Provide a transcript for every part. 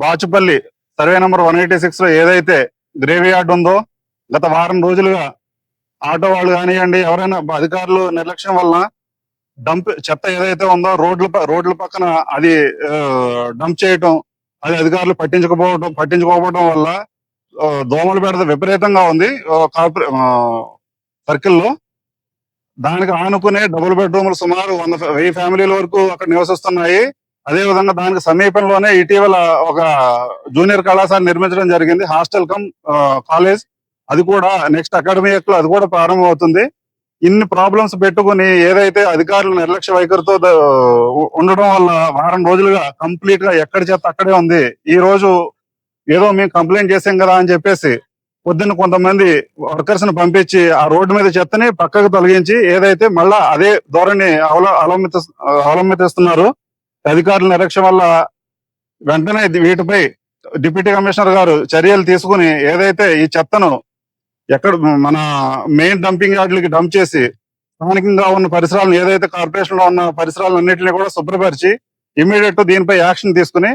Bachupally survey number 186 లో ఏదైతే grave yard ఉందో గత వారం రోజులుగా ఆటో వాళ్ళు కానివ్వండి ఎవరైనా అధికారులు నిర్లక్ష్యం వలన చెత్త ఏదైతే ఉందో రోడ్ల పక్కన అది డంప్ చేయటం, అది అధికారులు పట్టించుకోకపోవడం వల్ల దోమల బెడద విపరీతంగా ఉంది సర్కిల్లో. దానికి ఆనుకునే డబుల్ బెడ్రూమ్లు సుమారు 1000 ఫ్యామిలీల వరకు అక్కడ నివసిస్తున్నాయి. అదే విధంగా దానికి సమీపంలోనే ఇటీవల ఒక జూనియర్ కళాశాల నిర్మించడం జరిగింది, హాస్టల్ కమ్ కాలేజ్. అది కూడా నెక్స్ట్ అకాడమిక్ లో అది కూడా ప్రారంభం అవుతుంది. ఇన్ని ప్రాబ్లమ్స్ పెట్టుకుని ఏదైతే అధికారులు నిర్లక్ష్య వైఖరితో ఉండడం వల్ల వారం రోజులుగా కంప్లీట్ గా ఎక్కడి చెత్త అక్కడే ఉంది. ఈ రోజు ఏదో మేము కంప్లైంట్ చేసాం కదా అని చెప్పేసి పొద్దున్న కొంతమంది వర్కర్స్ ని పంపించి ఆ రోడ్డు మీద చెత్తని పక్కకు తొలగించి ఏదైతే మళ్ళా అదే ధోరణి అవలంబిస్తున్నారు. అధికారుల నిర్లక్ష్యం వల్ల వెంటనే వీటిపై డిప్యూటీ కమిషనర్ గారు చర్యలు తీసుకుని ఏదైతే ఈ చెత్తను మన మెయిన్ డంపింగ్ యార్డులకి డంప్ చేసి స్థానికంగా ఉన్న పరిసరాలను ఏదైతే కార్పొరేషన్ లో ఉన్న పరిసరాలన్నింటినీ కూడా శుభ్రపరిచి ఇమీడియట్ దీనిపై యాక్షన్ తీసుకుని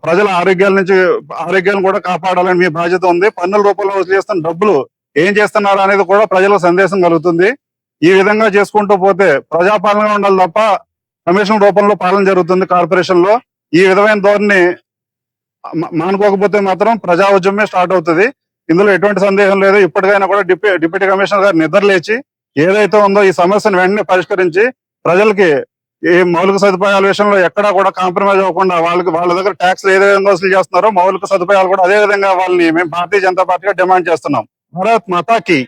ప్రజల ఆరోగ్యాలను కూడా కాపాడాలని మీ బాధ్యత ఉంది. పన్నుల రూపంలో వసూలు చేస్తున్న డబ్బులు ఏం చేస్తున్నారు అనేది కూడా ప్రజలకు సందేశం కలుగుతుంది. ఈ విధంగా చేసుకుంటూ పోతే ప్రజాపాలనగా ఉండాలి తప్ప కమిషన్ రూపంలో పాలన జరుగుతుంది కార్పొరేషన్ లో. ఈ విధమైన ధోరణి మానుకోకపోతే మాత్రం ప్రజా ఉద్యమమే స్టార్ట్ అవుతుంది. ఇందులో ఎటువంటి సందేహం లేదు. ఇప్పటికైనా కూడా డిప్యూటీ కమిషనర్ గారు నిద్రలేచి ఏదైతే ఉందో ఈ సమస్యను వెంటనే పరిష్కరించి ప్రజలకి ఈ మౌలిక సదుపాయాల విషయంలో ఎక్కడా కూడా కాంప్రమైజ్ అవ్వకుండా వాళ్ళ దగ్గర ట్యాక్స్ ఏ విధంగా వసూలు చేస్తున్నారో మౌలిక సదుపాయాలు కూడా అదే విధంగా వాళ్ళని మేము భారతీయ జనతా పార్టీగా డిమాండ్ చేస్తున్నాం. భారత్ మాతాకి.